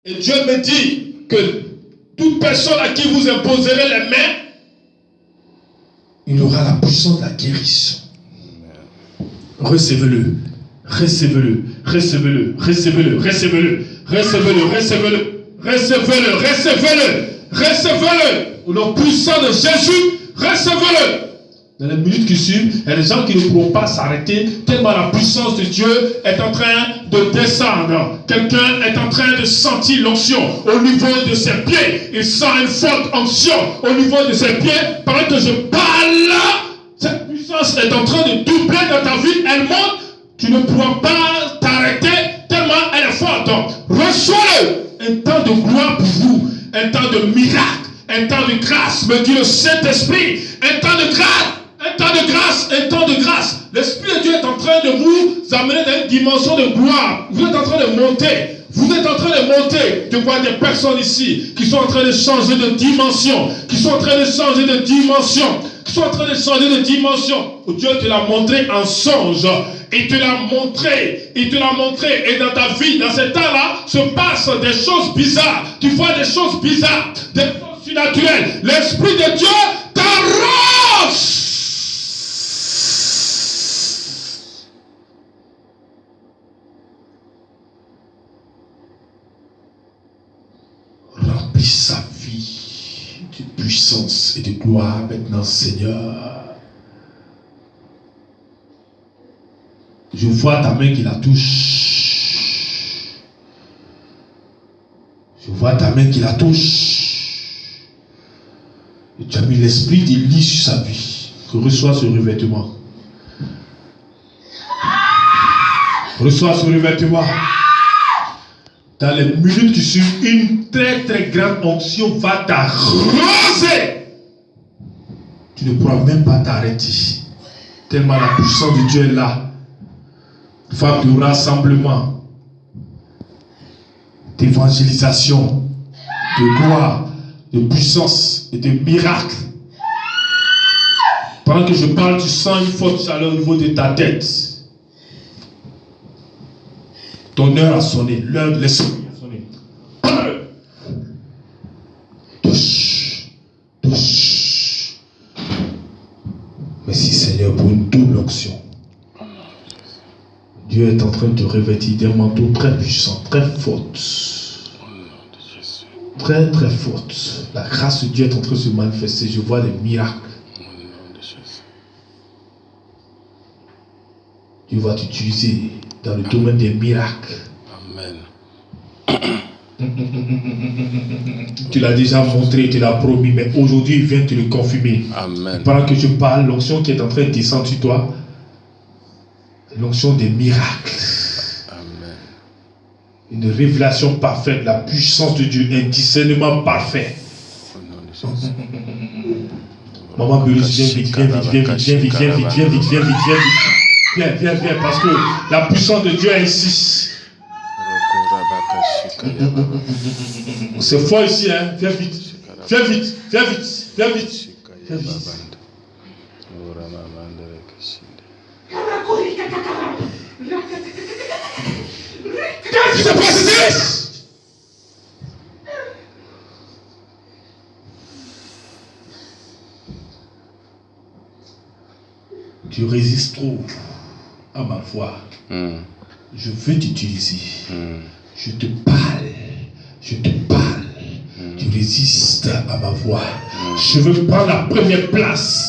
Et Dieu me dit que toute personne à qui vous imposerez les mains, il aura la puissance de la guérison. Recevez-le, recevez-le, recevez-le, recevez-le, recevez-le, recevez-le, recevez-le, recevez-le, recevez-le, recevez-le. Au nom puissant de Jésus, recevez-le. Dans les minutes qui suivent, il y a des gens qui ne pourront pas s'arrêter tellement la puissance de Dieu est en train de descendre. Quelqu'un est en train de sentir l'onction au niveau de ses pieds. Il sent une forte onction au niveau de ses pieds. Pendant que je parle, cette puissance est en train de doubler dans ta vie. Elle monte. Tu ne pourras pas t'arrêter tellement elle est forte. Reçois-le. Un temps de gloire pour vous. Un temps de miracle. Un temps de grâce. Me dit le Saint-Esprit. Un temps de grâce. Un temps de grâce, un temps de grâce. L'Esprit de Dieu est en train de vous amener dans une dimension de gloire. Vous êtes en train de monter. Vous êtes en train de monter. Je vois des personnes ici qui sont en train de changer de dimension. Qui sont en train de changer de dimension. Qui sont en train de changer de dimension. Dieu te l'a montré en songe. Il te l'a montré. Il te l'a montré. Et dans ta vie, dans ce temps-là, se passent des choses bizarres. Tu vois des choses bizarres. Des choses surnaturelles. L'Esprit de Dieu t'arrose. Sa vie de puissance et de gloire maintenant, Seigneur. Je vois ta main qui la touche. Je vois ta main qui la touche. Et tu as mis l'esprit d'Élie sur sa vie. Reçois ce revêtement. Reçois ce revêtement. Dans les minutes qui suivent, une très très grande onction va t'arroser. Tu ne pourras même pas t'arrêter. Tellement la puissance de Dieu est là. Femme de rassemblement, d'évangélisation, de gloire, de puissance et de miracle. Pendant que je parle, tu sens une forte chaleur au niveau de ta tête. Ton heure a sonné, l'heure de l'esprit a sonné. Touche, touche. Merci Seigneur pour une double onction. Dieu est en train de te revêtir d'un manteau très puissant, très forte. Très très forte. La grâce de Dieu est en train de se manifester. Je vois des miracles. Dieu va t'utiliser dans le domaine des miracles. Amen. Tu l'as déjà montré, tu l'as promis, mais aujourd'hui il vient te le confirmer. Amen. Pendant que je parle, l'onction qui est en train de descendre sur toi, l'onction des miracles. Amen. Une révélation parfaite, la puissance de Dieu, un discernement parfait. Maman Belusse, viens vite, viens vite, viens vite, viens vite, viens vite, viens vite, viens vite, viens vite. Viens, viens, viens, parce que la puissance de Dieu est ici. C'est fort ici, hein. Viens vite. Viens vite, viens vite, viens vite. Viens vite. Qu'est-ce qui se passe ici? Tu résistes trop à ma voix. Je veux t'utiliser. Je te parle. Je te parle. Tu résistes à ma voix. Je veux prendre la première place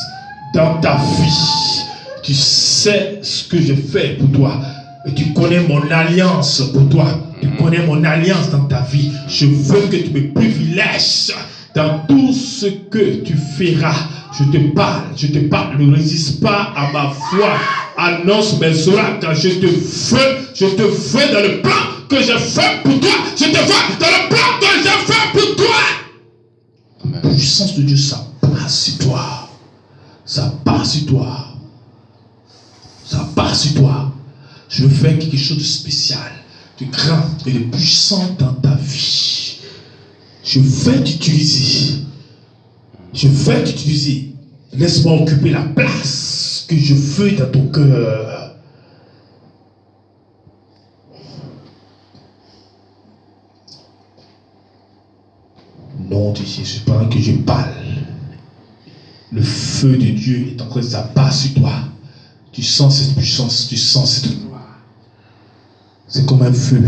dans ta vie. Tu sais ce que je fais pour toi. Et tu connais mon alliance pour toi. Tu connais mon alliance dans ta vie. Je veux que tu me privilèges dans tout ce que tu feras. Je te parle, ne résiste pas à ma voix. Annonce mes oracles. Je te veux dans le plan que j'ai fait pour toi. Je te veux dans le plan que j'ai fait pour toi. La puissance de Dieu, ça passe sur toi. Ça passe sur toi. Ça passe sur toi. Je veux faire quelque chose de spécial, de grand et de puissant dans ta vie. Je vais t'utiliser. Je vais t'utiliser. Laisse-moi occuper la place que je veux dans ton cœur. nom de Jésus, pendant que je parle, le feu de Dieu est en train de s'abattre sur toi. Tu sens cette puissance, tu sens cette gloire. C'est comme un feu.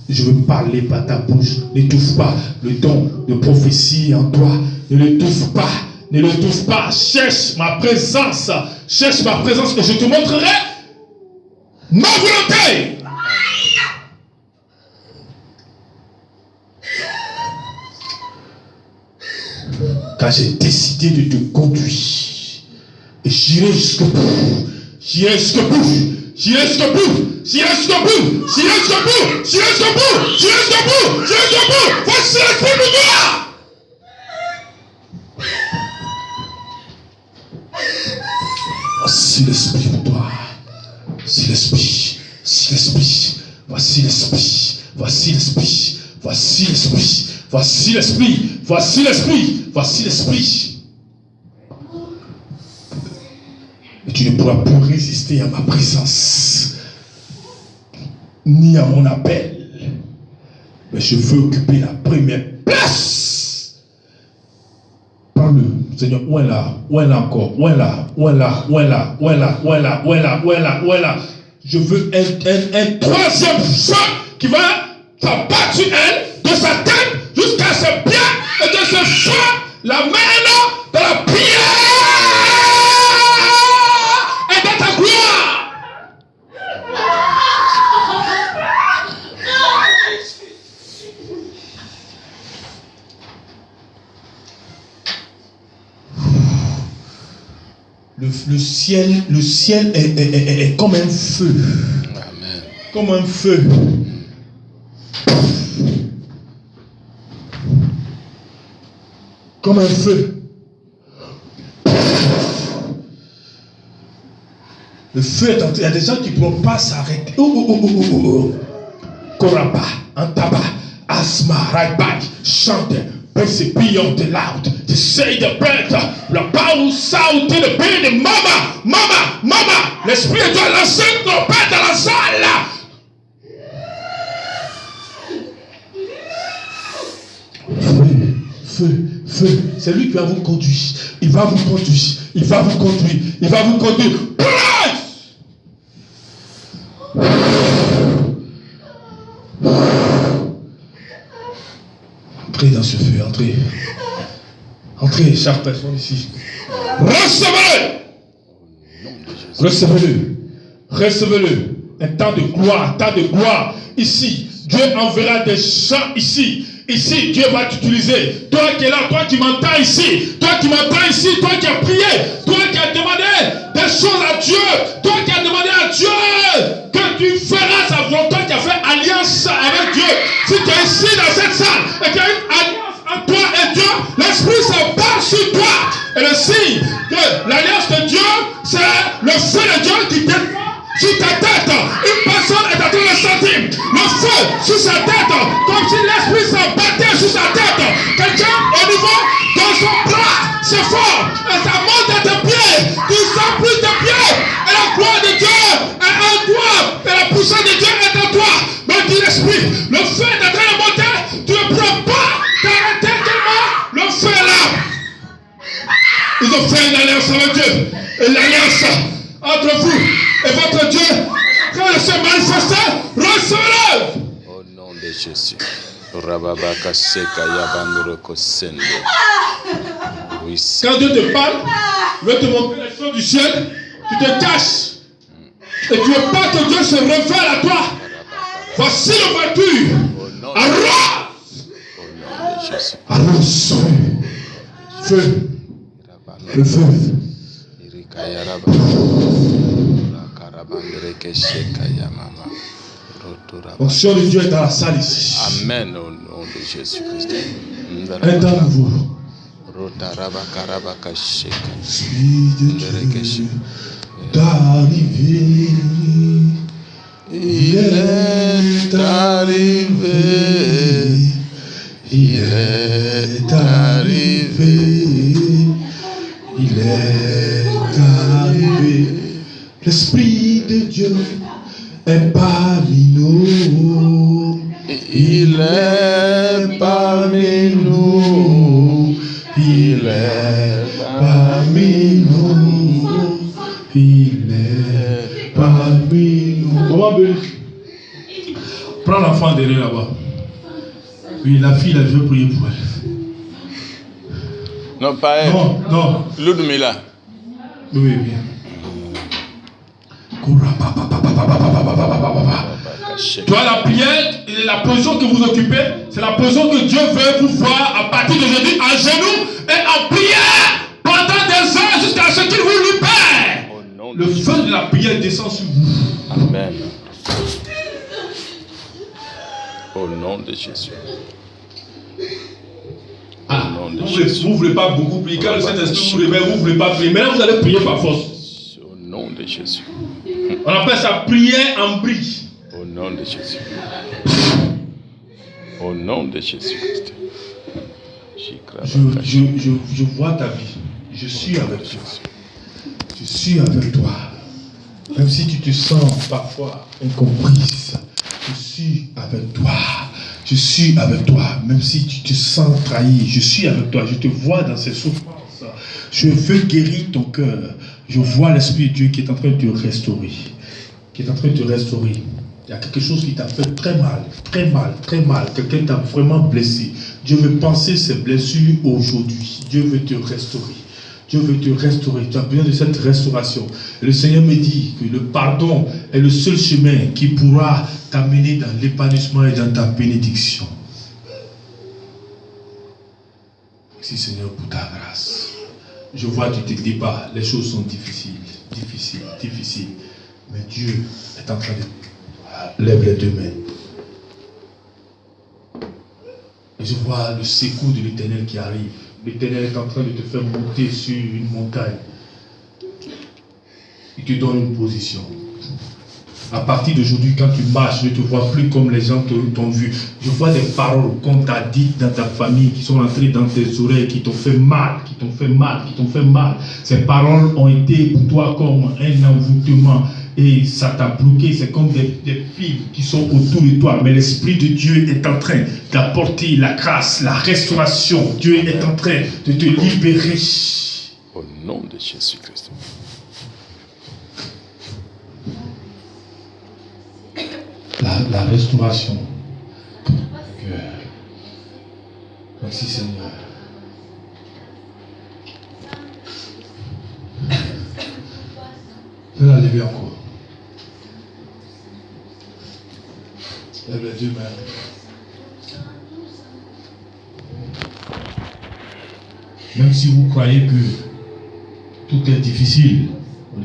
Je veux parler par ta bouche. N'étouffe pas le don de prophétie en toi. Ne l'étouffe pas. Ne l'étouffe pas. Cherche ma présence. Cherche ma présence et je te montrerai ma volonté. Car j'ai décidé de te conduire. Et j'irai jusqu'au bout. J'irai jusqu'au bout. J'irai jusqu'au bout. J'irai jusqu'au bout. J'irai jusqu'au bout. J'irai jusqu'au bout. J'irai jusqu'au bout. J'irai jusqu'au bout. Voici l'esprit de toi. Voici l'esprit de toi. Voici l'esprit. Voici l'esprit. Voici l'esprit. Voici l'esprit. Voici l'esprit. Voici l'esprit. Voici l'esprit. Voici l'esprit. Et tu ne pourras plus résister à ma présence, ni à mon appel. Mais je veux occuper la première place. Parle, Seigneur, où est là? Où est là encore? Où est là? Où est là? Où est là? Où est là? Où est là? Où est là? Où est là? Où est là? Je veux un troisième feu qui va s'abattre sur elle, de sa tête jusqu'à ses pieds, et de ce feu la main dans la prière et dans ta gloire. Le ciel est comme un feu. Amen. Comme un feu. Comme un feu. Le feu est entré. Il y a des gens qui ne pourront pas s'arrêter. Koraba, Antaba, Asma, Raibai, chante, c'est beyond the loud. To say the breath, la power sound to the beat, mama, mama, mama. L'esprit de Dieu lance une trompette dans la salle. Feu, c'est lui qui va vous conduire. Il va vous conduire. Il va vous conduire. Il va vous conduire. Entrez dans ce feu, entrez. Entrez, chaque personne ici. Recevez-le. Recevez-le. Recevez-le. Un temps de gloire, un temps de gloire. Ici, Dieu enverra des gens ici. Ici, Dieu va t'utiliser. Toi qui es là, toi qui m'entends ici, toi qui m'entends ici, toi qui as prié, toi qui as demandé des choses à Dieu, toi qui as demandé à Dieu que tu feras sa volonté, qui a fait alliance avec Dieu. Si tu es ici dans cette salle et qu'il y a une alliance entre toi et Dieu, l'Esprit s'embarque sur toi. Et le signe de l'alliance de Dieu, c'est le feu de Dieu qui descend sur ta tête. Une personne est en train de sentir le feu sur sa tête, comme si l'esprit s'abattait sur sa tête. Quelqu'un au niveau de son bras, c'est fort, et ça monte à tes pieds. Tu sens plus tes pieds, et la gloire de Dieu est en toi, et la puissance de Dieu est en toi. Mais dis l'esprit, le feu est en train de monter, tu ne pourras pas t'arrêter tellement le feu est là. Ils ont fait une alliance avec Dieu, et l'alliance entre vous et votre Dieu, quand il se manifeste, recevez-le. Au nom de Jésus. Rababaka seka yabandroko sende. Quand Dieu te parle, il veut te montrer les choses du ciel, tu te caches. Et tu veux pas que Dieu se révèle à toi. Voici l'ouverture. Arrose. Arrose. Feu. Le feu. L'onction de Dieu est dans la salle ici. Amen au nom de Jésus-Christ. Un temps nouveau. Esprit de Dieu d'arriver. Il est arrivé. Il est arrivé. Il est arrivé. L'Esprit de Dieu est parmi nous. Il est est parmi nous. Il est parmi nous. Il est parmi nous. Comment bénir? Prends l'enfant derrière là-bas. Oui, la fille, là, je veux prier pour elle. Non, pas elle. Non, non. Ludmila. Oui, bien. Toi, la prière et la position que vous occupez, c'est la position que Dieu veut vous voir à partir d'aujourd'hui en genoux et en prière pendant des heures jusqu'à ce qu'il vous libère. Le feu de la prière descend sur vous. Amen. Au nom de Jésus. Ah, vous ne voulez pas beaucoup prier. Quand le Saint-Esprit vous réveille, vous ne voulez pas prier. Maintenant, vous allez prier par force. Au nom de Jésus. On appelle ça prière en brie. Au nom de Jésus. Au nom de Jésus-Christ. Je vois ta vie. Je suis avec toi. Je suis avec toi. Même si tu te sens parfois incomprise, je suis avec toi. Je suis avec toi. Même si tu te sens trahi, je suis avec toi. Je te vois dans ces souffrances. Je veux guérir ton cœur. Je vois l'Esprit de Dieu qui est en train de te restaurer. Qui est en train de te restaurer. Il y a quelque chose qui t'a fait très mal, très mal, très mal. Quelqu'un t'a vraiment blessé. Dieu veut penser ces blessures aujourd'hui. Dieu veut te restaurer. Dieu veut te restaurer. Tu as besoin de cette restauration. Et le Seigneur me dit que le pardon est le seul chemin qui pourra t'amener dans l'épanouissement et dans ta bénédiction. Merci Seigneur pour ta grâce. Je vois que tu te débats. Les choses sont difficiles, difficiles, difficiles. Mais Dieu est en train de... Lève les deux mains. Et je vois le secours de l'Éternel qui arrive. L'Éternel est en train de te faire monter sur une montagne. Il te donne une position. À partir d'aujourd'hui, quand tu marches, je ne te vois plus comme les gens t'ont vu. Je vois des paroles qu'on t'a dites dans ta famille, qui sont entrées dans tes oreilles, qui t'ont fait mal, qui t'ont fait mal, qui t'ont fait mal. Ces paroles ont été pour toi comme un envoûtement. Et ça t'a bloqué, c'est comme des fils qui sont autour de toi. Mais l'Esprit de Dieu est en train d'apporter la grâce, la restauration. Dieu est en train de te libérer. Au nom de Jésus-Christ. La restauration. Merci Seigneur. Je vais la lever encore. Lève les deux mains. Même si vous croyez que tout est difficile,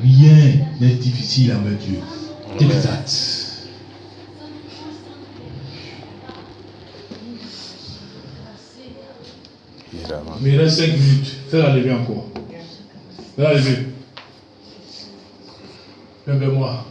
rien n'est difficile avec Dieu. Take that. Mais il reste 5 minutes. Fais-la lever encore. Fais-la lever. Viens vers moi.